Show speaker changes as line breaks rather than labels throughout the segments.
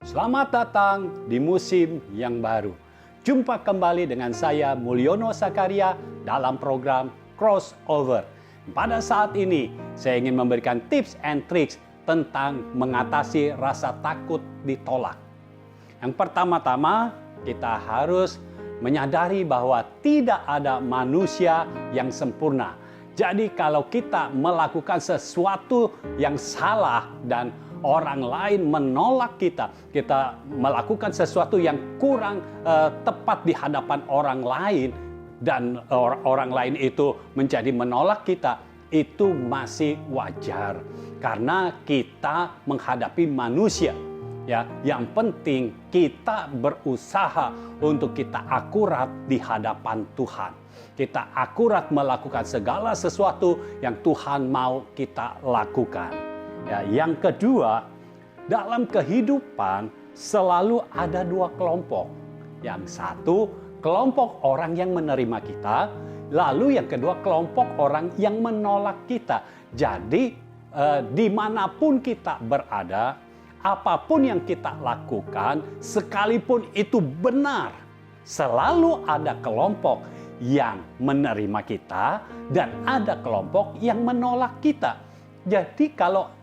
Selamat datang di musim yang baru. Jumpa kembali dengan saya Mulyono Zakaria dalam program Crossover. Pada saat ini saya ingin memberikan tips and tricks tentang mengatasi rasa takut ditolak. Yang pertama-tama kita harus menyadari bahwa tidak ada manusia yang sempurna. Jadi kalau kita melakukan sesuatu yang salah dan orang lain menolak kita melakukan sesuatu yang kurang tepat di hadapan orang lain, dan orang lain itu menjadi menolak kita, itu masih wajar. Karena kita menghadapi manusia. Ya, yang penting kita berusaha untuk kita akurat di hadapan Tuhan. Kita akurat melakukan segala sesuatu yang Tuhan mau kita lakukan. Ya, yang kedua, dalam kehidupan selalu ada dua kelompok. Yang satu, kelompok orang yang menerima kita. Lalu yang kedua, kelompok orang yang menolak kita. Jadi, dimanapun kita berada, apapun yang kita lakukan, sekalipun itu benar, selalu ada kelompok yang menerima kita dan ada kelompok yang menolak kita. Jadi kalau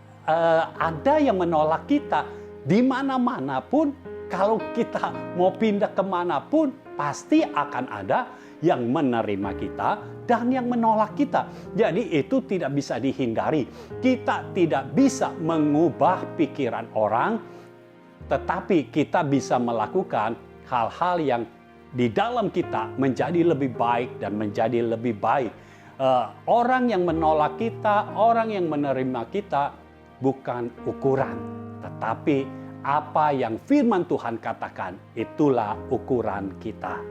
ada yang menolak kita, di mana-mana pun, kalau kita mau pindah kemanapun, pasti akan ada yang menerima kita dan yang menolak kita. Jadi itu tidak bisa dihindari. Kita tidak bisa mengubah pikiran orang, tetapi kita bisa melakukan hal-hal yang di dalam kita menjadi lebih baik dan menjadi lebih baik. Orang yang menolak kita, orang yang menerima kita bukan ukuran, tetapi apa yang firman Tuhan katakan, itulah ukuran kita.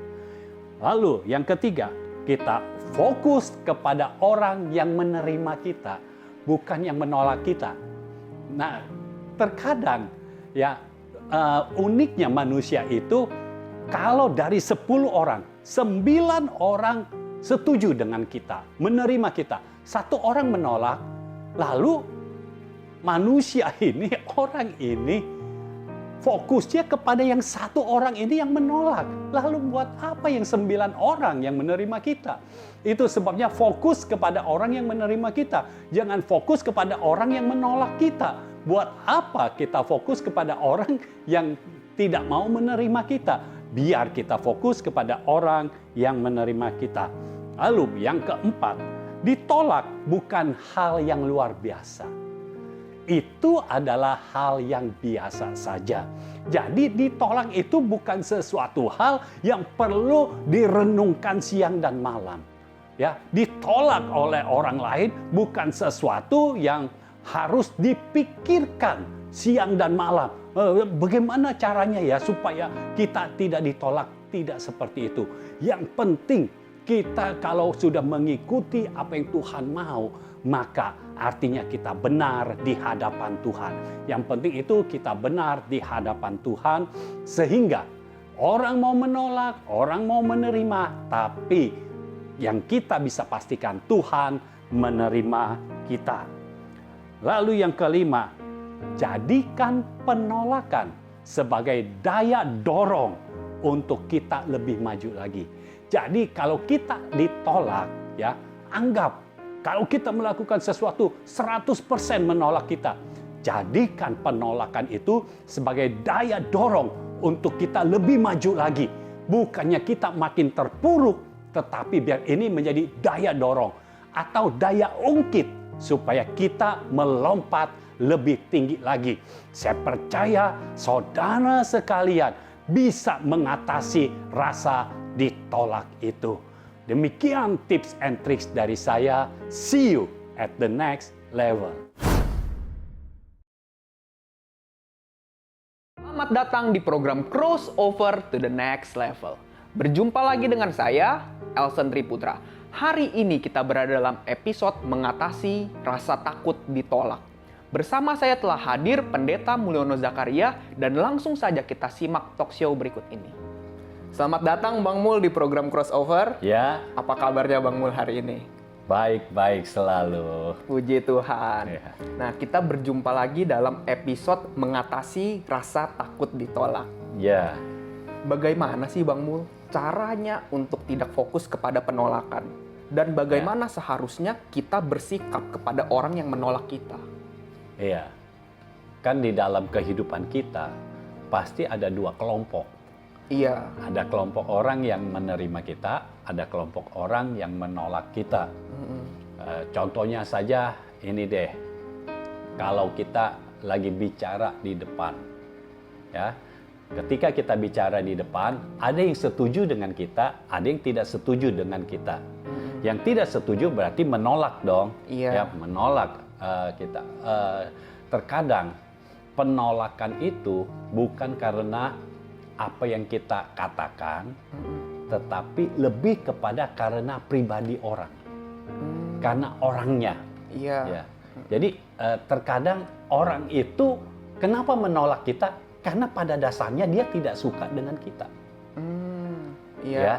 Lalu yang ketiga, kita fokus kepada orang yang menerima kita, bukan yang menolak kita. Nah, terkadang ya uniknya manusia itu, kalau dari 10 orang, 9 orang setuju dengan kita, menerima kita, 1 orang menolak, lalu manusia ini, orang ini fokusnya kepada yang 1 orang ini yang menolak. Lalu buat apa yang 9 orang yang menerima kita? Itu sebabnya fokus kepada orang yang menerima kita. Jangan fokus kepada orang yang menolak kita. Buat apa kita fokus kepada orang yang tidak mau menerima kita? Biar kita fokus kepada orang yang menerima kita. Lalu yang keempat, ditolak bukan hal yang luar biasa. Itu adalah hal yang biasa saja. Jadi ditolak itu bukan sesuatu hal yang perlu direnungkan siang dan malam. Ya, ditolak oleh orang lain bukan sesuatu yang harus dipikirkan siang dan malam. Bagaimana caranya ya supaya kita tidak ditolak? Tidak seperti itu. Yang penting kita kalau sudah mengikuti apa yang Tuhan mau, maka artinya kita benar di hadapan Tuhan. Yang penting itu kita benar di hadapan Tuhan, sehingga orang mau menolak, orang mau menerima, tapi yang kita bisa pastikan Tuhan menerima kita. Lalu yang kelima, jadikan penolakan sebagai daya dorong untuk kita lebih maju lagi. Jadi kalau kita ditolak, ya, anggap kalau kita melakukan sesuatu 100% menolak kita, jadikan penolakan itu sebagai daya dorong untuk kita lebih maju lagi. Bukannya kita makin terpuruk, tetapi biar ini menjadi daya dorong atau daya ungkit supaya kita melompat lebih tinggi lagi. Saya percaya saudara sekalian bisa mengatasi rasa ditolak itu. Demikian tips and tricks dari saya. See you at the next level.
Selamat datang di program Crossover to the Next Level. Berjumpa lagi dengan saya, Elson Triputra. Hari ini kita berada dalam episode mengatasi rasa takut ditolak. Bersama saya telah hadir Pendeta Mulyono Zakaria, dan langsung saja kita simak talk show berikut ini. Selamat datang Bang Mul di program Crossover.
Ya.
Apa kabarnya Bang Mul hari ini?
Baik-baik selalu.
Puji Tuhan.
Ya.
Nah, kita berjumpa lagi dalam episode mengatasi rasa takut ditolak.
Ya,
Bagaimana sih Bang Mul caranya untuk tidak fokus kepada penolakan? Dan bagaimana seharusnya kita bersikap kepada orang yang menolak kita?
iya. Kan di dalam kehidupan kita pasti ada dua kelompok.
Iya.
Ada kelompok orang yang menerima kita, ada kelompok orang yang menolak kita. Contohnya saja ini deh, kalau kita lagi bicara di depan, ya, ketika kita bicara di depan, ada yang setuju dengan kita, ada yang tidak setuju dengan kita. Yang tidak setuju berarti menolak dong,
Iya.
ya, menolak kita. Terkadang penolakan itu bukan karena apa yang kita katakan, tetapi lebih kepada karena pribadi orang, karena orangnya.
Iya.
Ya. Jadi terkadang orang itu kenapa menolak kita? Karena pada dasarnya dia tidak suka dengan kita.
Iya.
Ya.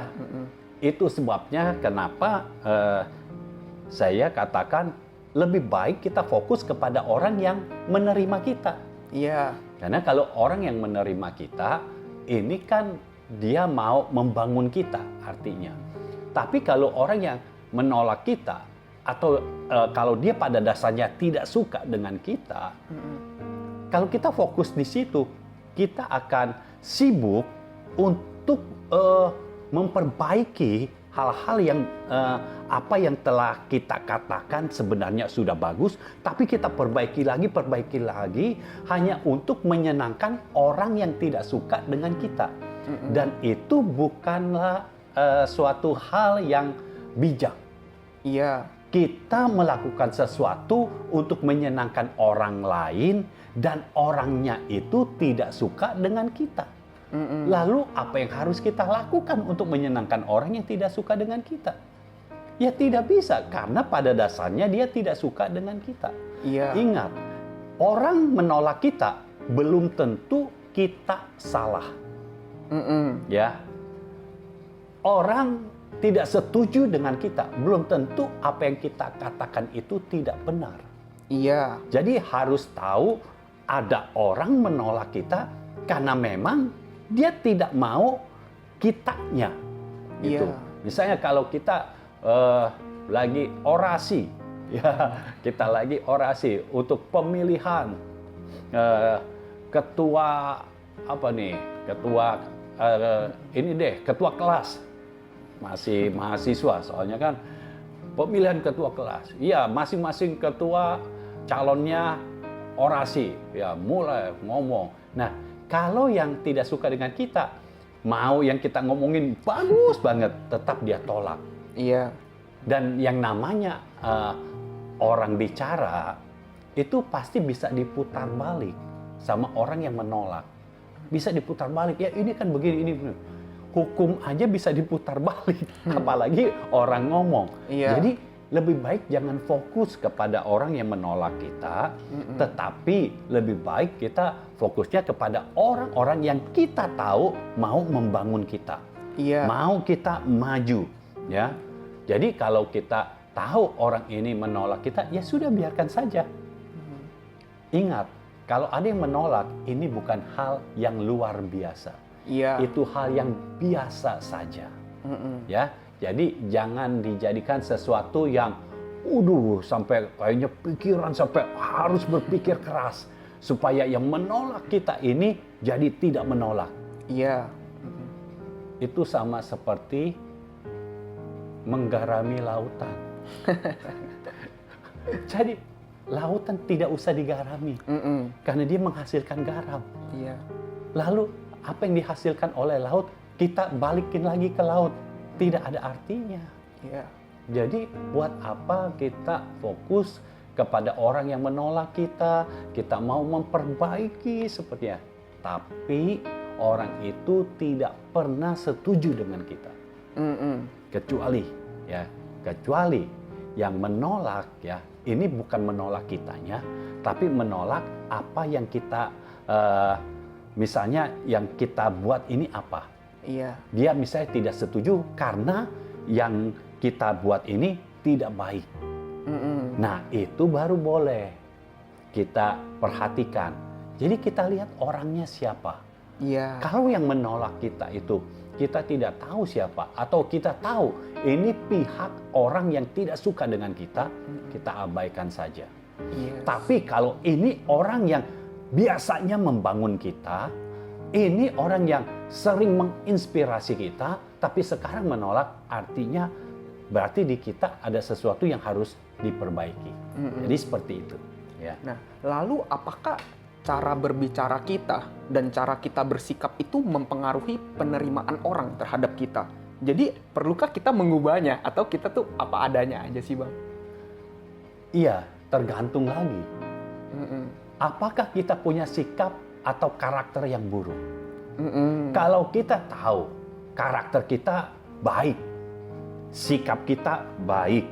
Itu sebabnya kenapa saya katakan lebih baik kita fokus kepada orang yang menerima kita.
Iya.
Karena kalau orang yang menerima kita, ini kan dia mau membangun kita artinya. Tapi kalau orang yang menolak kita, atau kalau dia pada dasarnya tidak suka dengan kita, kalau kita fokus di situ, kita akan sibuk untuk memperbaiki hal-hal yang apa yang telah kita katakan sebenarnya sudah bagus, tapi kita perbaiki lagi hanya untuk menyenangkan orang yang tidak suka dengan kita. Dan itu bukanlah suatu hal yang bijak.
Iya.
Kita melakukan sesuatu untuk menyenangkan orang lain dan orangnya itu tidak suka dengan kita. Lalu apa yang harus kita lakukan untuk menyenangkan orang yang tidak suka dengan kita? Ya tidak bisa, karena pada dasarnya dia tidak suka dengan kita.
Iya.
Ingat, orang menolak kita belum tentu kita salah. Ya, orang tidak setuju dengan kita belum tentu apa yang kita katakan itu tidak benar.
Iya.
Jadi harus tahu ada orang menolak kita karena memang dia tidak mau kitanya. Gitu.
Iya.
Misalnya kalau kita lagi orasi, ya kita lagi orasi untuk pemilihan ketua apa nih, ketua ini deh, ketua kelas. Masih mahasiswa, soalnya kan pemilihan ketua kelas. Iya, masing-masing ketua calonnya orasi, ya mulai ngomong. Nah, kalau yang tidak suka dengan kita, mau yang kita ngomongin bagus banget, tetap dia tolak.
Iya.
Dan yang namanya orang bicara, itu pasti bisa diputar balik sama orang yang menolak. Bisa diputar balik, ya ini kan begini, ini begini. Hukum aja bisa diputar balik, apalagi orang ngomong.
Iya.
Jadi lebih baik jangan fokus kepada orang yang menolak kita, tetapi lebih baik kita fokusnya kepada orang-orang yang kita tahu mau membangun kita,
Iya.
mau kita maju, ya. Jadi kalau kita tahu orang ini menolak kita, ya sudah biarkan saja. Ingat, kalau ada yang menolak, ini bukan hal yang luar biasa.
Iya.
Itu hal yang biasa saja. Ya, jadi jangan dijadikan sesuatu yang sampai kayaknya pikiran sampai harus berpikir keras supaya yang menolak kita ini jadi tidak menolak.
Iya.
Itu sama seperti menggarami lautan. Jadi lautan tidak usah digarami karena dia menghasilkan garam.
Iya.
Lalu apa yang dihasilkan oleh laut, kita balikin lagi ke laut. Tidak ada artinya.
Iya.
Jadi buat apa kita fokus kepada orang yang menolak kita, kita mau memperbaiki sepertinya. Tapi orang itu tidak pernah setuju dengan kita. Kecuali yang menolak, ya, ini bukan menolak kitanya, tapi menolak apa yang kita misalnya yang kita buat ini apa.
Iya.
Dia misalnya tidak setuju karena yang kita buat ini tidak baik.
Mm-mm.
Nah, itu baru boleh kita perhatikan. Jadi kita lihat orangnya siapa.
Iya.
Kalau yang menolak kita itu kita tidak tahu siapa, atau kita tahu ini pihak orang yang tidak suka dengan kita abaikan saja.
Yes.
Tapi kalau ini orang yang biasanya membangun kita, ini orang yang sering menginspirasi kita, tapi sekarang menolak, artinya berarti di kita ada sesuatu yang harus diperbaiki. Jadi seperti itu. Ya.
Nah, lalu apakah cara berbicara kita dan cara kita bersikap itu mempengaruhi penerimaan orang terhadap kita? Jadi perlukah kita mengubahnya atau kita tuh apa adanya aja sih, Bang?
Iya, tergantung lagi.
Mm-mm.
Apakah kita punya sikap atau karakter yang buruk?
Mm-mm.
Kalau kita tahu karakter kita baik, sikap kita baik,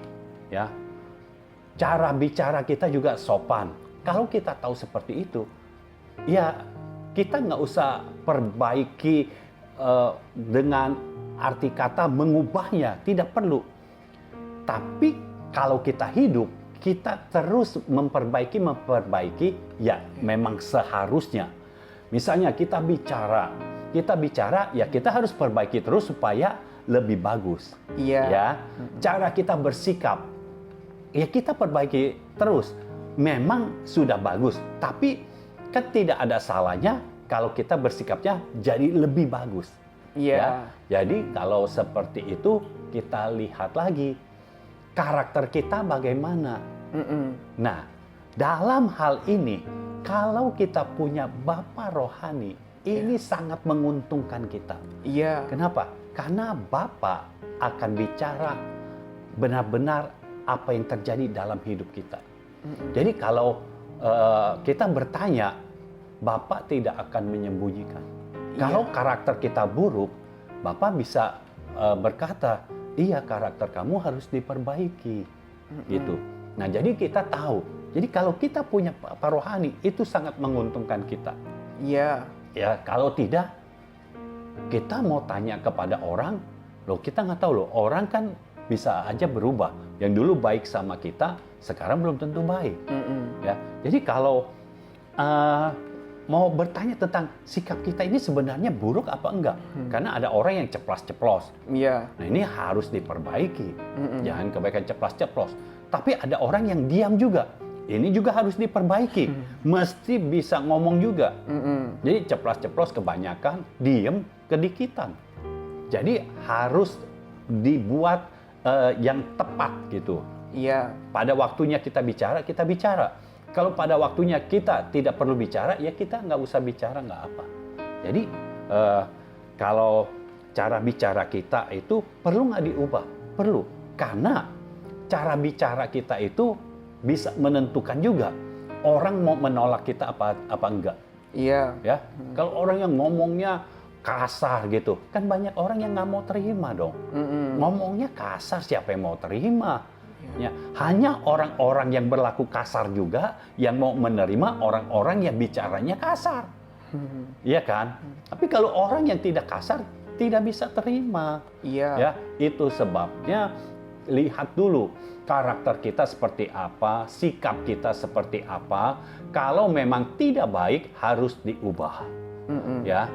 ya, cara bicara kita juga sopan. Kalau kita tahu seperti itu, ya kita nggak usah perbaiki dengan arti kata mengubahnya, tidak perlu. Tapi kalau kita hidup, kita terus memperbaiki, ya memang seharusnya. Misalnya kita bicara, ya kita harus perbaiki terus supaya lebih bagus.
Iya.
Ya, cara kita bersikap, ya kita perbaiki terus. Memang sudah bagus, tapi kan tidak ada salahnya kalau kita bersikapnya jadi lebih bagus.
Iya.
Ya, jadi kalau seperti itu kita lihat lagi karakter kita bagaimana.
Mm-mm.
Nah, dalam hal ini kalau kita punya Bapa rohani, ini sangat menguntungkan kita.
Iya.
Kenapa? Karena Bapa akan bicara benar-benar apa yang terjadi dalam hidup kita. Jadi kalau kita bertanya, Bapak tidak akan menyembunyikan. Kalau karakter kita buruk, Bapak bisa berkata, iya karakter kamu harus diperbaiki. Gitu. Nah jadi kita tahu. Jadi kalau kita punya Bapak rohani, itu sangat menguntungkan kita.
Iya.
Ya kalau tidak, kita mau tanya kepada orang, loh kita nggak tahu loh, orang kan bisa aja berubah. Yang dulu baik sama kita, sekarang belum tentu baik. Ya, jadi kalau mau bertanya tentang sikap kita ini sebenarnya buruk apa enggak, karena ada orang yang ceplas-ceplos.
Iya.
Nah ini harus diperbaiki. Jangan kebaikan ceplas-ceplos. Tapi ada orang yang diam juga. Ini juga harus diperbaiki. Mesti bisa ngomong juga. Jadi ceplas-ceplos kebanyakan, diem kedikitan. Jadi harus dibuat yang tepat gitu.
Iya.
Pada waktunya kita bicara, kita bicara. Kalau pada waktunya kita tidak perlu bicara, ya kita nggak usah bicara, nggak apa. Jadi kalau cara bicara kita itu perlu nggak diubah? Perlu. Karena cara bicara kita itu bisa menentukan juga orang mau menolak kita apa enggak.
Iya.
Ya, kalau orang yang ngomongnya kasar gitu, kan banyak orang yang nggak mau terima dong. Ngomongnya kasar, siapa yang mau terima? Ya, hanya orang-orang yang berlaku kasar juga yang mau menerima orang-orang yang bicaranya kasar. Iya kan? Tapi kalau orang yang tidak kasar tidak bisa terima.
Iya.
Ya, itu sebabnya lihat dulu karakter kita seperti apa, sikap kita seperti apa. Kalau memang tidak baik harus diubah. Ya.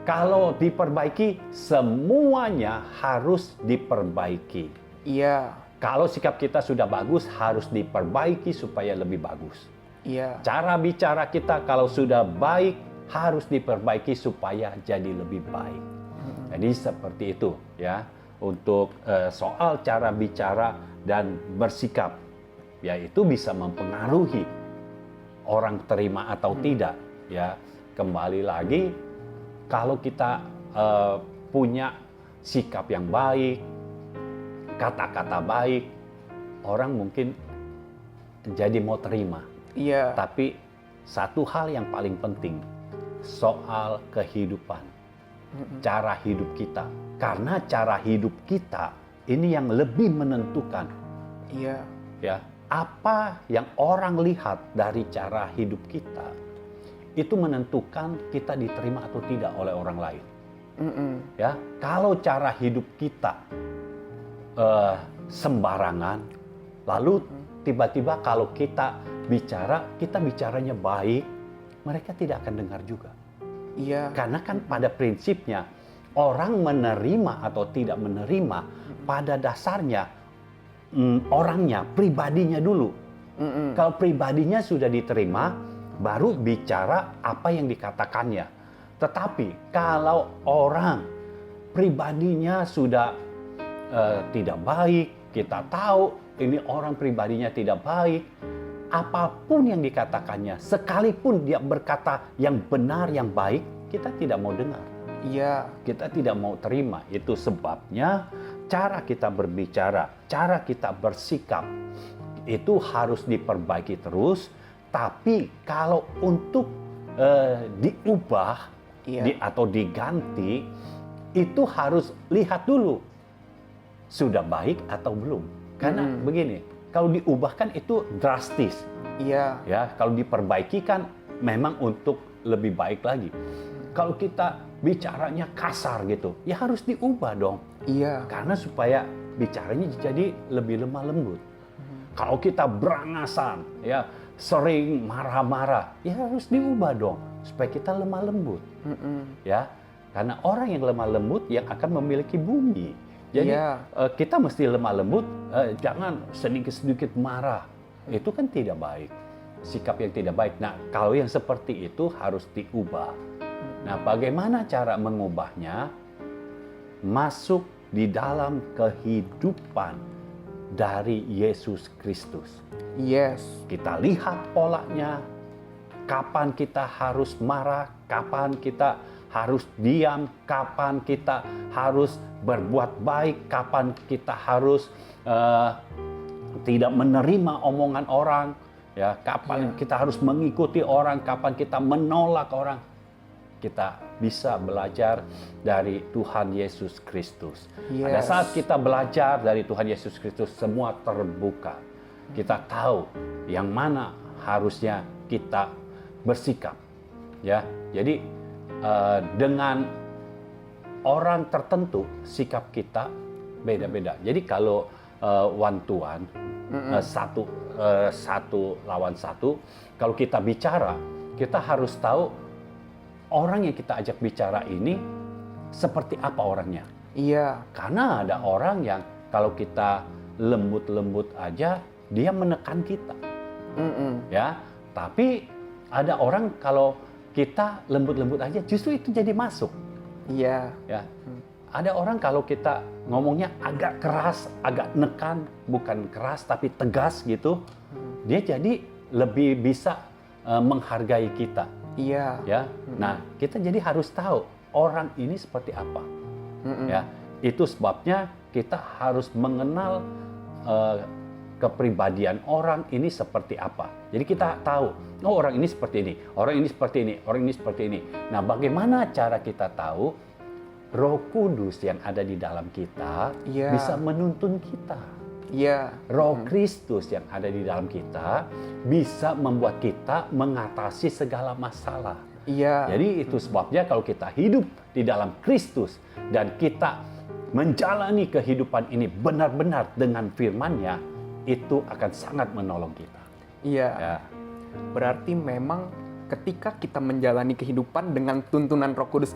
Kalau diperbaiki, semuanya harus diperbaiki.
Iya.
Kalau sikap kita sudah bagus, harus diperbaiki supaya lebih bagus.
Iya.
Cara bicara kita kalau sudah baik, harus diperbaiki supaya jadi lebih baik. Jadi seperti itu ya, untuk soal cara bicara dan bersikap. Ya itu bisa mempengaruhi orang terima atau tidak. Ya, kembali lagi, kalau kita punya sikap yang baik, kata-kata baik, orang mungkin jadi mau terima.
Iya.
Tapi satu hal yang paling penting, soal kehidupan, cara hidup kita. Karena cara hidup kita ini yang lebih menentukan.
Iya.
Ya, apa yang orang lihat dari cara hidup kita, itu menentukan kita diterima atau tidak oleh orang lain. Ya, kalau cara hidup kita sembarangan, lalu tiba-tiba kalau kita bicaranya baik, mereka tidak akan dengar juga.
Iya.
Karena kan pada prinsipnya orang menerima atau tidak menerima pada dasarnya orangnya, pribadinya dulu. Kalau pribadinya sudah diterima, baru bicara apa yang dikatakannya. Tetapi kalau orang pribadinya sudah tidak baik, kita tahu ini orang pribadinya tidak baik, apapun yang dikatakannya, sekalipun dia berkata yang benar, yang baik, kita tidak mau dengar.
Iya.
Kita tidak mau terima. Itu sebabnya cara kita berbicara, cara kita bersikap, itu harus diperbaiki terus. Tapi kalau untuk diubah atau diganti, itu harus lihat dulu sudah baik atau belum. Karena begini, kalau diubahkan itu drastis.
Iya.
Ya, kalau diperbaiki kan memang untuk lebih baik lagi. Kalau kita bicaranya kasar gitu, ya harus diubah dong.
Iya.
Karena supaya bicaranya jadi lebih lemah lembut. Kalau kita berangasan, ya sering marah-marah, ya harus diubah dong supaya kita lemah lembut. Ya, karena orang yang lemah lembut yang akan memiliki bumi. Jadi kita mesti lemah lembut, jangan sedikit-sedikit marah. Itu kan tidak baik. Sikap yang tidak baik. Nah, kalau yang seperti itu harus diubah. Nah, bagaimana cara mengubahnya? Masuk di dalam kehidupan dari Yesus Kristus.
Yes.
Kita lihat polanya, kapan kita harus marah, kapan kita harus diam, kapan kita harus berbuat baik, kapan kita harus tidak menerima omongan orang, ya, kapan kita harus mengikuti orang, kapan kita menolak orang. Kita bisa belajar dari Tuhan Yesus Kristus. Pada saat kita belajar dari Tuhan Yesus Kristus, semua terbuka. Kita tahu yang mana harusnya kita bersikap. Ya, jadi dengan orang tertentu sikap kita beda-beda. Jadi kalau one to one, satu lawan satu, kalau kita bicara, kita harus tahu orang yang kita ajak bicara ini seperti apa orangnya.
Iya.
Karena ada orang yang kalau kita lembut-lembut aja, dia menekan kita. Ya, tapi ada orang kalau kita lembut-lembut aja, justru itu jadi masuk.
Iya.
Ya. Ada orang kalau kita ngomongnya agak keras, agak nekan, bukan keras tapi tegas gitu, dia jadi lebih bisa menghargai kita.
Iya.
Ya. Nah, kita jadi harus tahu orang ini seperti apa. Ya. Itu sebabnya kita harus mengenal kepribadian orang ini seperti apa. Jadi kita tahu, oh orang ini seperti ini, orang ini seperti ini, orang ini seperti ini. Nah, bagaimana cara kita tahu? Roh Kudus yang ada di dalam kita bisa menuntun kita. Roh Kristus yang ada di dalam kita bisa membuat kita mengatasi segala masalah. Jadi itu sebabnya kalau kita hidup di dalam Kristus dan kita menjalani kehidupan ini benar-benar dengan firman-Nya, itu akan sangat menolong kita.
Ya. Berarti memang ketika kita menjalani kehidupan dengan tuntunan Roh Kudus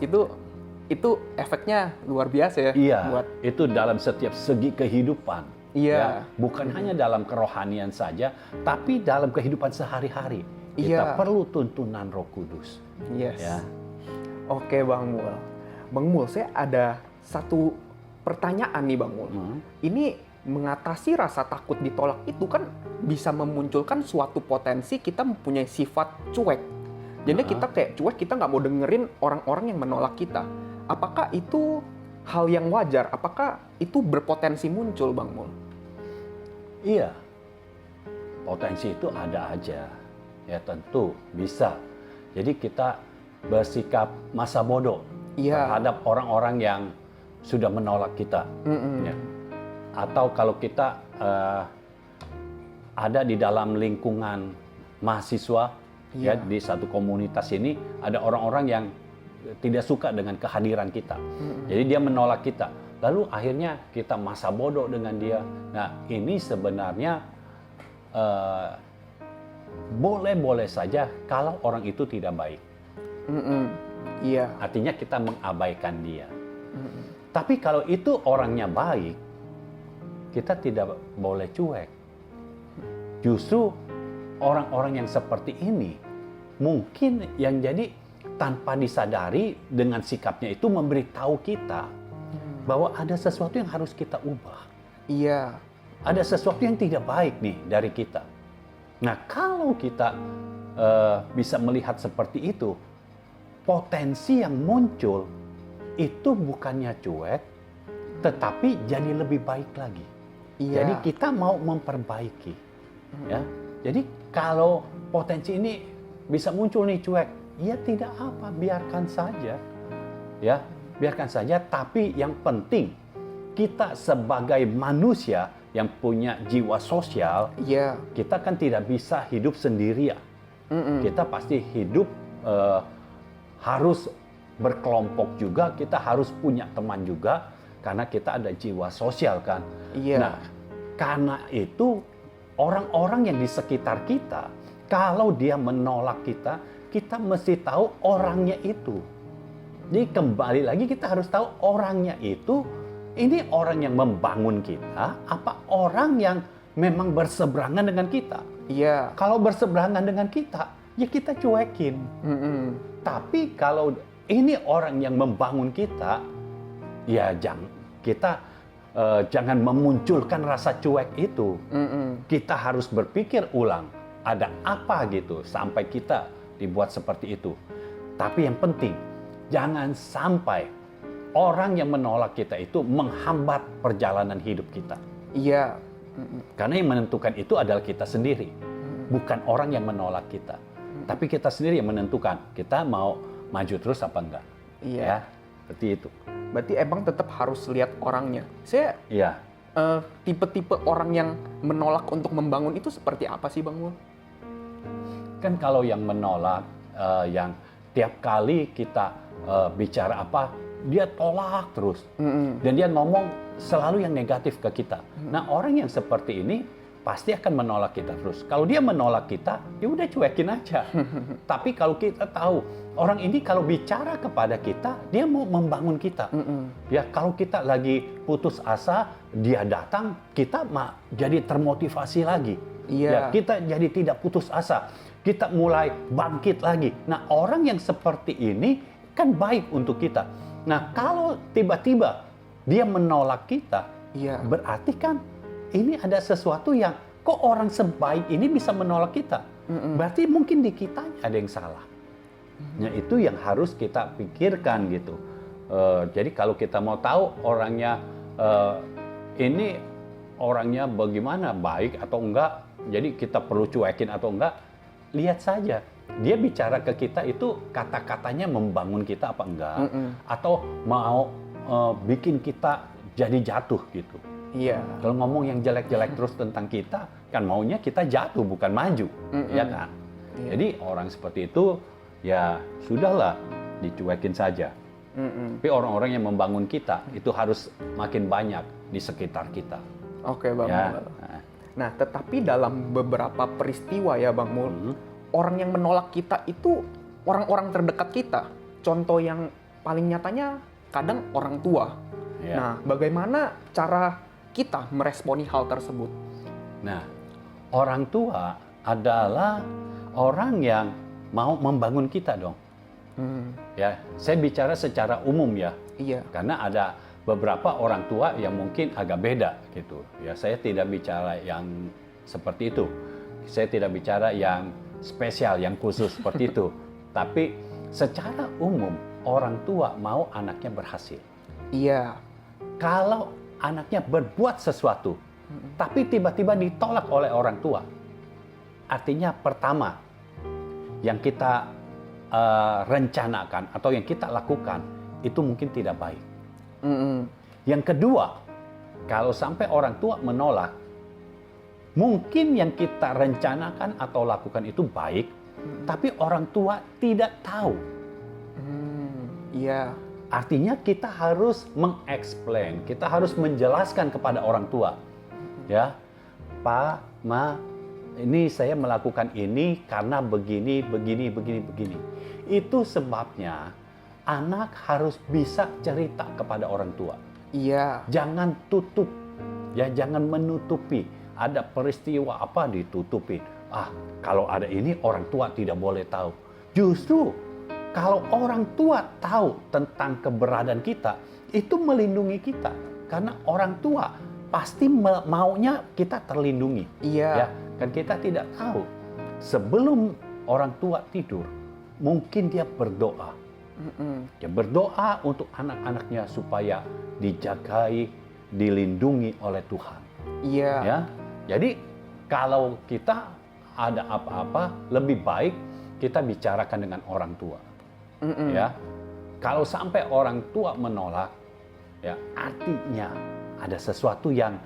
itu efeknya luar biasa ya.
Iya.
Buat
itu dalam setiap segi kehidupan. Ya, bukan hanya dalam kerohanian saja, tapi dalam kehidupan sehari-hari. Kita perlu tuntunan Roh Kudus.
Yes.
Ya.
Oke, Bang Mul. Bang Mul, saya ada satu pertanyaan nih, Bang Mul. Ini mengatasi rasa takut ditolak itu kan bisa memunculkan suatu potensi kita mempunyai sifat cuek. Jadi kita kayak cuek, kita nggak mau dengerin orang-orang yang menolak kita. Apakah itu hal yang wajar? Apakah itu berpotensi muncul, Bang Mul?
Iya, potensi itu ada aja. Ya tentu bisa. Jadi kita bersikap masa bodoh terhadap orang-orang yang sudah menolak kita. Ya. Atau kalau kita ada di dalam lingkungan mahasiswa, ya di satu komunitas ini ada orang-orang yang tidak suka dengan kehadiran kita. Jadi dia menolak kita. lalu akhirnya kita masa bodoh dengan dia. Nah, ini sebenarnya boleh-boleh saja kalau orang itu tidak baik.
Iya.
Artinya kita mengabaikan dia. Tapi kalau itu orangnya baik, kita tidak boleh cuek. Justru orang-orang yang seperti ini mungkin yang jadi tanpa disadari dengan sikapnya itu memberitahu kita bahwa ada sesuatu yang harus kita ubah.
Iya.
Ada sesuatu yang tidak baik nih dari kita. Nah, kalau kita bisa melihat seperti itu, potensi yang muncul itu bukannya cuek, tetapi jadi lebih baik lagi.
Iya.
Jadi kita mau memperbaiki, ya. Jadi kalau potensi ini bisa muncul nih cuek, ya tidak apa, biarkan saja, ya, biarkan saja. Tapi yang penting kita sebagai manusia yang punya jiwa sosial,
Iya.
kita kan tidak bisa hidup sendirian. Kita pasti hidup harus berkelompok juga, kita harus punya teman juga, karena kita ada jiwa sosial kan.
Iya.
Nah, karena itu orang-orang yang di sekitar kita, kalau dia menolak kita, kita mesti tahu orangnya itu. Jadi kembali lagi kita harus tahu orangnya itu, ini orang yang membangun kita, apa orang yang memang berseberangan dengan kita.
Iya.
Kalau berseberangan dengan kita, ya kita cuekin. Tapi kalau ini orang yang membangun kita, ya jangan memunculkan rasa cuek itu. Kita harus berpikir ulang, ada apa gitu sampai kita dibuat seperti itu. Tapi yang penting, jangan sampai orang yang menolak kita itu menghambat perjalanan hidup kita.
Iya.
Karena yang menentukan itu adalah kita sendiri, bukan orang yang menolak kita. Tapi kita sendiri yang menentukan kita mau maju terus apa enggak.
Iya.
Ya, seperti itu.
Berarti emang tetap harus lihat orangnya. Saya
Iya.
tipe-tipe orang yang menolak untuk membangun itu seperti apa sih, Bang Mul?
Kan kalau yang menolak, yang tiap kali kita bicara apa, dia tolak terus. Dan dia ngomong selalu yang negatif ke kita. Nah, orang yang seperti ini pasti akan menolak kita terus. Kalau dia menolak kita, ya udah cuekin aja. Tapi kalau kita tahu, orang ini kalau bicara kepada kita, dia mau membangun kita. Ya, kalau kita lagi putus asa, dia datang, kita jadi termotivasi lagi.
Iya.
Ya, kita jadi tidak putus asa. Kita mulai bangkit lagi. Nah, orang yang seperti ini kan baik untuk kita. Nah, kalau tiba-tiba dia menolak kita,
Iya.
berarti kan ini ada sesuatu yang kok orang sebaik ini bisa menolak kita. Berarti mungkin di kitanya ada yang salah. Nah, itu yang harus kita pikirkan gitu. Jadi kalau kita mau tahu orangnya ini orangnya bagaimana, baik atau enggak, jadi kita perlu cuekin atau enggak, lihat saja. Dia bicara ke kita itu kata-katanya membangun kita apa enggak, atau mau bikin kita jadi jatuh gitu.
Iya.
Kalau ngomong yang jelek-jelek terus tentang kita, kan maunya kita jatuh bukan maju, ya kan?
Iya.
Jadi orang seperti itu ya sudahlah, dicuekin saja. Tapi orang-orang yang membangun kita itu harus makin banyak di sekitar kita.
Oke, Bang
Ya.
Mul. Nah, tetapi dalam beberapa peristiwa ya, Bang Mul, orang yang menolak kita itu orang-orang terdekat kita. Contoh yang paling nyatanya kadang orang tua.
Ya.
Nah, bagaimana cara kita meresponi hal tersebut?
Nah, orang tua adalah orang yang mau membangun kita dong. Ya, saya bicara secara umum ya,
Iya.
karena ada beberapa orang tua yang mungkin agak beda gitu. Ya, saya tidak bicara yang seperti itu. Saya tidak bicara yang spesial, yang khusus seperti itu. Tapi secara umum orang tua mau anaknya berhasil.
Iya.
Kalau anaknya berbuat sesuatu, tapi tiba-tiba ditolak oleh orang tua, artinya pertama, yang kita rencanakan atau yang kita lakukan itu mungkin tidak baik. Yang kedua, kalau sampai orang tua menolak, mungkin yang kita rencanakan atau lakukan itu baik, tapi orang tua tidak tahu.
Iya.
artinya kita harus mengeksplain, kita harus menjelaskan kepada orang tua. Ya, Pak, Ma, ini saya melakukan ini karena begini. Itu sebabnya anak harus bisa cerita kepada orang tua.
Iya.
Jangan tutup, ya jangan menutupi. Ada peristiwa apa ditutupi. Kalau ada ini orang tua tidak boleh tahu. Justru kalau orang tua tahu tentang keberadaan kita, itu melindungi kita. Karena orang tua pasti maunya kita terlindungi.
Iya.
Ya, kan kita tidak tahu. Sebelum orang tua tidur, mungkin dia berdoa. Dia berdoa untuk anak-anaknya supaya dijagai, dilindungi oleh Tuhan.
Iya.
Ya, jadi kalau kita ada apa-apa, lebih baik kita bicarakan dengan orang tua. Ya, kalau sampai orang tua menolak, ya artinya ada sesuatu yang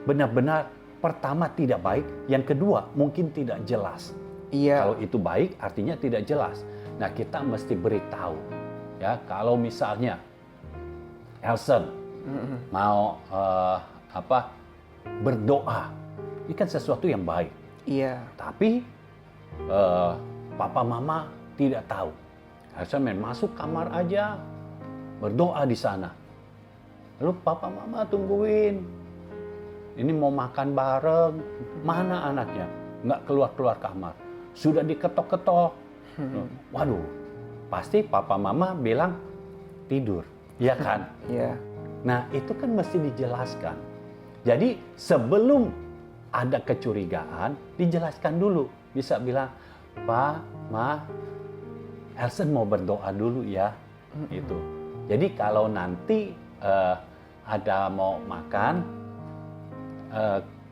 benar-benar pertama tidak baik, yang kedua mungkin tidak jelas.
Iya.
Kalau itu baik, artinya tidak jelas. Nah, kita mesti beritahu, ya kalau misalnya Elson mau berdoa, ini kan sesuatu yang baik.
Iya.
Tapi Papa Mama tidak tahu. Elson main masuk kamar aja, berdoa di sana. Lalu Papa Mama tungguin. Ini mau makan bareng, mana anaknya? Nggak keluar-keluar kamar. Sudah diketok-ketok. Waduh, pasti Papa Mama bilang tidur. Iya kan?
Iya.
Nah, itu kan mesti dijelaskan. Jadi sebelum ada kecurigaan, dijelaskan dulu. Bisa bilang, Pak, Ma, Elson mau berdoa dulu ya. Itu. Jadi kalau nanti ada mau makan,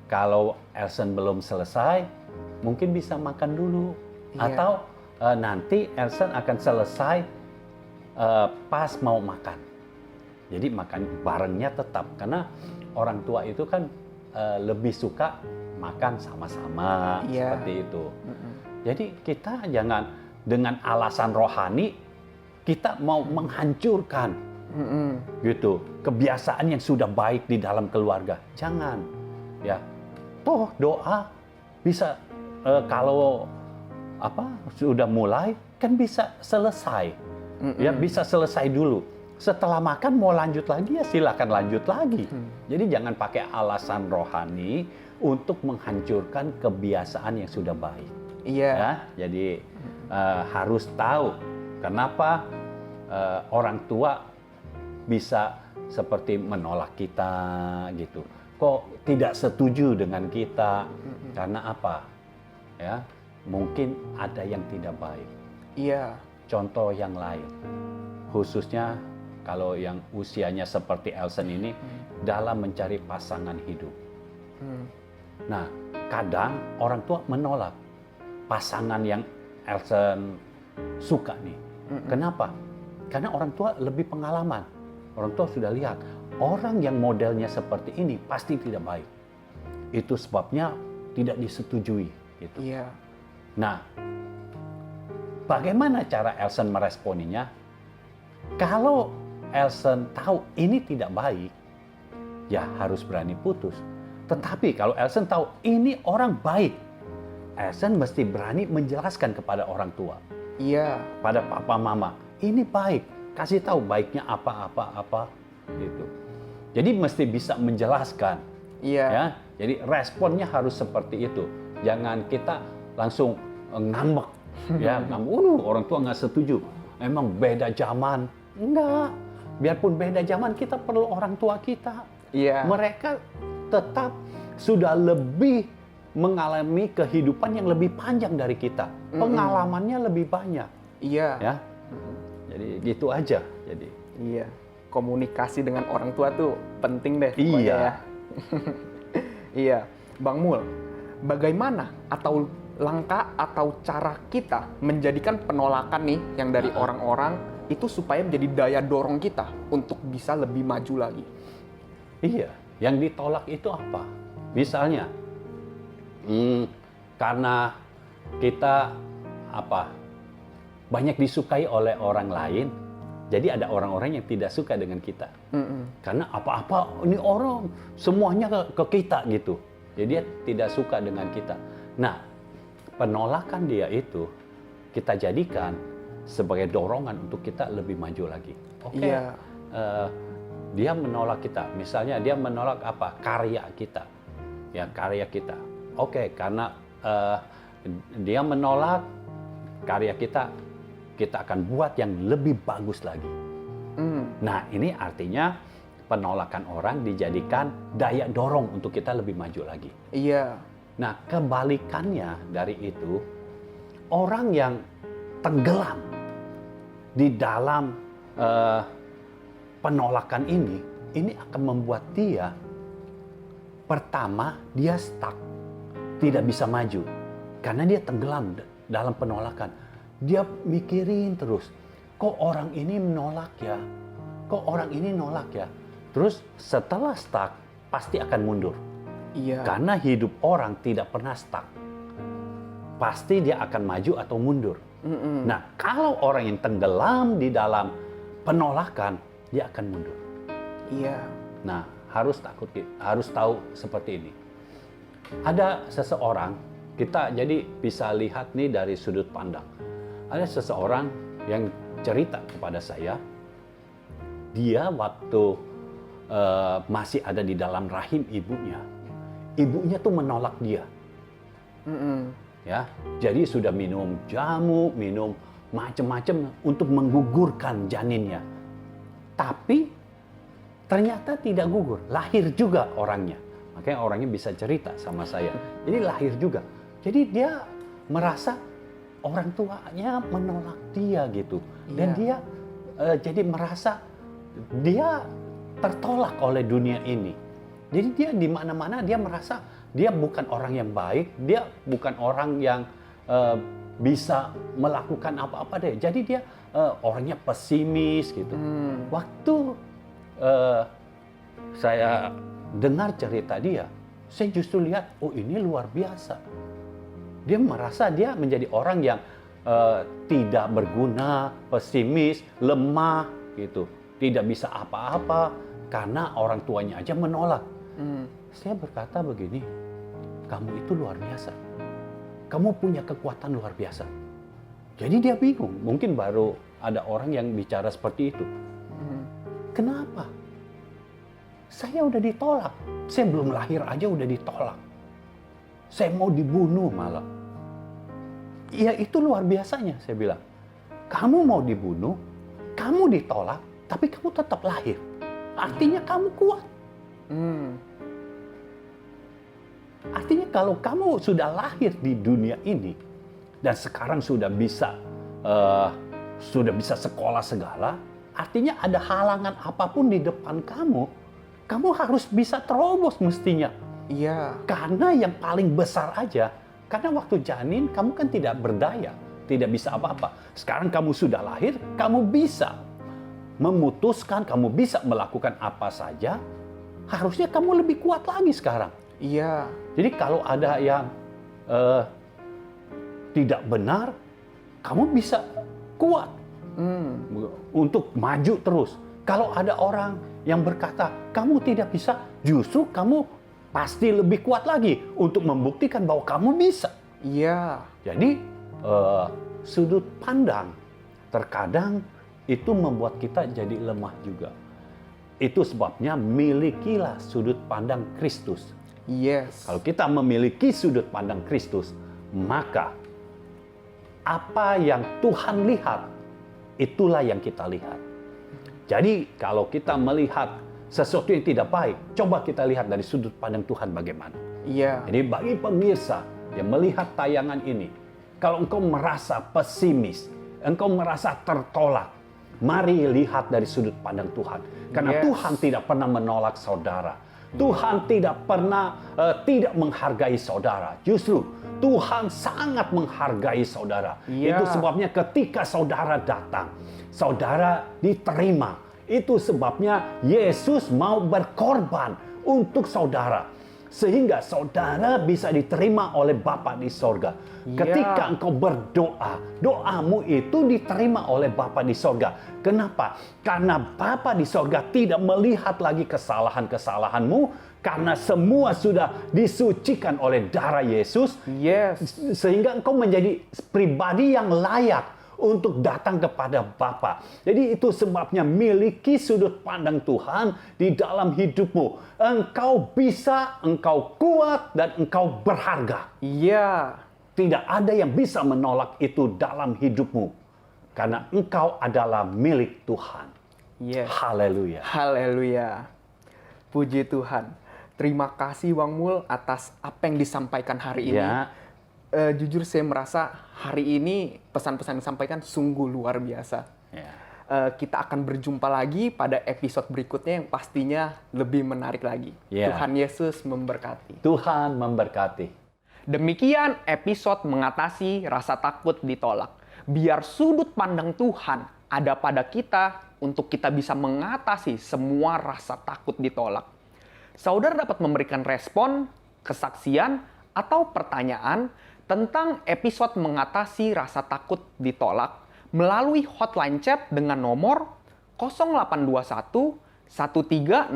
kalau Elson belum selesai, mungkin bisa makan dulu.
Iya.
Atau nanti Elson akan selesai pas mau makan. Jadi makan barengnya tetap. Karena orang tua itu kan lebih suka makan sama-sama.
Iya.
Seperti itu. Jadi kita jangan dengan alasan rohani kita mau menghancurkan gitu kebiasaan yang sudah baik di dalam keluarga. Jangan, ya. Toh doa bisa kalau sudah mulai kan bisa selesai, ya bisa selesai dulu. Setelah makan mau lanjut lagi ya silakan lanjut lagi. Jadi jangan pakai alasan rohani untuk menghancurkan kebiasaan yang sudah baik.
Iya.
Ya, jadi harus tahu kenapa orang tua bisa seperti menolak kita gitu. Kok tidak setuju dengan kita? Karena apa? Ya, mungkin ada yang tidak baik.
Iya.
Contoh yang lain, khususnya kalau yang usianya seperti Elson ini dalam mencari pasangan hidup. Nah, kadang orang tua menolak pasangan yang Elson suka nih. Kenapa? Karena orang tua lebih pengalaman. Orang tua sudah lihat, orang yang modelnya seperti ini pasti tidak baik. Itu sebabnya tidak disetujui. Gitu.
Iya.
Nah, bagaimana cara Elson meresponinya? Kalau Elson tahu ini tidak baik, ya harus berani putus. Tetapi kalau Elson tahu ini orang baik, Elson mesti berani menjelaskan kepada orang tua.
Iya.
Pada papa mama, ini baik. Kasih tahu baiknya apa gitu. Jadi mesti bisa menjelaskan.
Iya.
Ya. Jadi responnya harus seperti itu. Jangan kita langsung ngambek. Ya, orang tua nggak setuju. Emang beda zaman. Enggak. Biarpun beda zaman, kita perlu orang tua kita.
Iya.
Mereka tetap sudah lebih mengalami kehidupan yang lebih panjang dari kita. Pengalamannya lebih banyak.
Iya.
Ya. Jadi gitu aja. Jadi.
Iya. Komunikasi dengan orang tua tuh penting deh.
Iya.
Pokoknya ya. Iya. Bang Mul, bagaimana atau langkah atau cara kita menjadikan penolakan nih yang dari orang-orang itu supaya menjadi daya dorong kita untuk bisa lebih maju lagi?
Iya. Yang ditolak itu apa? Misalnya, karena kita banyak disukai oleh orang lain, Jadi ada orang-orang yang tidak suka dengan kita. Karena apa-apa ini orang semuanya ke kita gitu. Jadi dia tidak suka dengan kita. Nah, penolakan dia itu kita jadikan sebagai dorongan untuk kita lebih maju lagi. Oke.
Iya.
Dia menolak kita. Misalnya dia menolak apa? Karya kita. Ya, karya kita. Oke, karena dia menolak karya kita, kita akan buat yang lebih bagus lagi. Nah, ini artinya penolakan orang dijadikan daya dorong untuk kita lebih maju lagi.
Iya.
Nah, kebalikannya dari itu, orang yang tenggelam di dalam penolakan ini akan membuat dia, pertama, dia stuck, tidak bisa maju. Karena dia tenggelam dalam penolakan. Dia mikirin terus, kok orang ini menolak ya? Kok orang ini nolak ya? Terus setelah stuck, pasti akan mundur.
Iya.
Karena hidup orang tidak pernah stuck. Pasti dia akan maju atau mundur. Nah, kalau orang yang tenggelam di dalam penolakan, dia akan mundur.
Iya.
Nah, harus tahu seperti ini. Ada seseorang, kita jadi bisa lihat nih dari sudut pandang. Ada seseorang yang cerita kepada saya, dia waktu masih ada di dalam rahim ibunya tuh menolak dia. Ya, jadi sudah minum jamu, minum macam-macam untuk menggugurkan janinnya. Tapi ternyata tidak gugur, lahir juga orangnya. Makanya orangnya bisa cerita sama saya. Jadi lahir juga. Jadi dia merasa orang tuanya menolak dia gitu. Dan dia jadi merasa dia tertolak oleh dunia ini. Jadi dia di mana-mana dia merasa dia bukan orang yang baik, dia bukan orang yang bisa melakukan apa-apa deh. Jadi dia orangnya pesimis gitu. Waktu saya dengar cerita dia, saya justru lihat, oh ini luar biasa. Dia merasa dia menjadi orang yang tidak berguna, pesimis, lemah gitu, tidak bisa apa-apa karena orang tuanya aja menolak. Saya berkata begini, kamu itu luar biasa. Kamu punya kekuatan luar biasa. Jadi dia bingung, mungkin baru ada orang yang bicara seperti itu. Kenapa? Saya udah ditolak. Saya belum lahir aja udah ditolak. Saya mau dibunuh malah. Ya itu luar biasanya, saya bilang. Kamu mau dibunuh, kamu ditolak, tapi kamu tetap lahir. Artinya kamu kuat. Artinya kalau kamu sudah lahir di dunia ini, dan sekarang sudah bisa sekolah segala, artinya ada halangan apapun di depan kamu harus bisa terobos mestinya.
Iya.
Karena yang paling besar aja, karena waktu janin kamu kan tidak berdaya, tidak bisa apa-apa. Sekarang kamu sudah lahir, kamu bisa memutuskan, kamu bisa melakukan apa saja. Harusnya kamu lebih kuat lagi sekarang.
Iya.
Jadi kalau ada yang tidak benar, kamu bisa kuat untuk maju terus. Kalau ada orang yang berkata, kamu tidak bisa, justru kamu pasti lebih kuat lagi untuk membuktikan bahwa kamu bisa.
Iya.
Jadi sudut pandang terkadang itu membuat kita jadi lemah juga. Itu sebabnya milikilah sudut pandang Kristus.
Yes.
Kalau kita memiliki sudut pandang Kristus, maka apa yang Tuhan lihat, itulah yang kita lihat. Jadi kalau kita melihat sesuatu yang tidak baik, coba kita lihat dari sudut pandang Tuhan bagaimana.
Iya.
Jadi bagi pemirsa yang melihat tayangan ini, kalau engkau merasa pesimis, engkau merasa tertolak, mari lihat dari sudut pandang Tuhan. Karena Tuhan tidak pernah menolak saudara. Tuhan tidak pernah tidak menghargai saudara. Justru Tuhan sangat menghargai saudara. Itu sebabnya ketika saudara datang, saudara diterima. Itu sebabnya Yesus mau berkorban untuk saudara. sehingga saudara bisa diterima oleh Bapa di sorga. Ketika engkau berdoa, doamu itu diterima oleh Bapa di sorga. Kenapa? Karena Bapa di sorga tidak melihat lagi kesalahan-kesalahanmu, karena semua sudah disucikan oleh darah Yesus.
Yes.
Sehingga engkau menjadi pribadi yang layak untuk datang kepada Bapa. Jadi itu sebabnya miliki sudut pandang Tuhan di dalam hidupmu. Engkau bisa, engkau kuat, dan engkau berharga.
Iya.
Tidak ada yang bisa menolak itu dalam hidupmu. Karena engkau adalah milik Tuhan.
Yes.
Haleluya.
Haleluya. Puji Tuhan. Terima kasih Bang Mul atas apa yang disampaikan hari ini.
Ya.
Jujur saya merasa hari ini pesan-pesan yang disampaikan sungguh luar biasa.
Ya.
Kita akan berjumpa lagi pada episode berikutnya yang pastinya lebih menarik lagi.
Ya.
Tuhan Yesus memberkati.
Tuhan memberkati.
Demikian episode mengatasi rasa takut ditolak. Biar sudut pandang Tuhan ada pada kita untuk kita bisa mengatasi semua rasa takut ditolak. Saudara dapat memberikan respon, kesaksian, atau pertanyaan tentang episode mengatasi rasa takut ditolak melalui hotline chat dengan nomor 0821 1367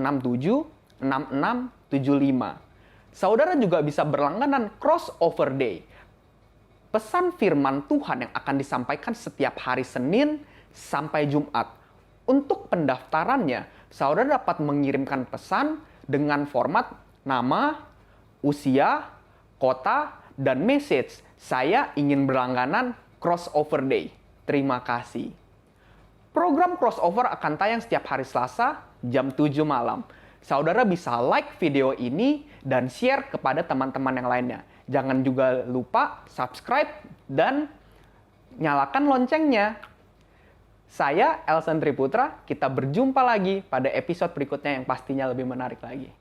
6675. Saudara juga bisa berlangganan Crossover Day. Pesan firman Tuhan yang akan disampaikan setiap hari Senin sampai Jumat. Untuk pendaftarannya, saudara dapat mengirimkan pesan dengan format nama, usia, kota, dan message. Saya ingin berlangganan Crossover Day. Terima kasih. Program Crossover akan tayang setiap hari Selasa jam 7 malam. Saudara bisa like video ini dan share kepada teman-teman yang lainnya. Jangan juga lupa subscribe dan nyalakan loncengnya. Saya Elsen Triputra, kita berjumpa lagi pada episode berikutnya yang pastinya lebih menarik lagi.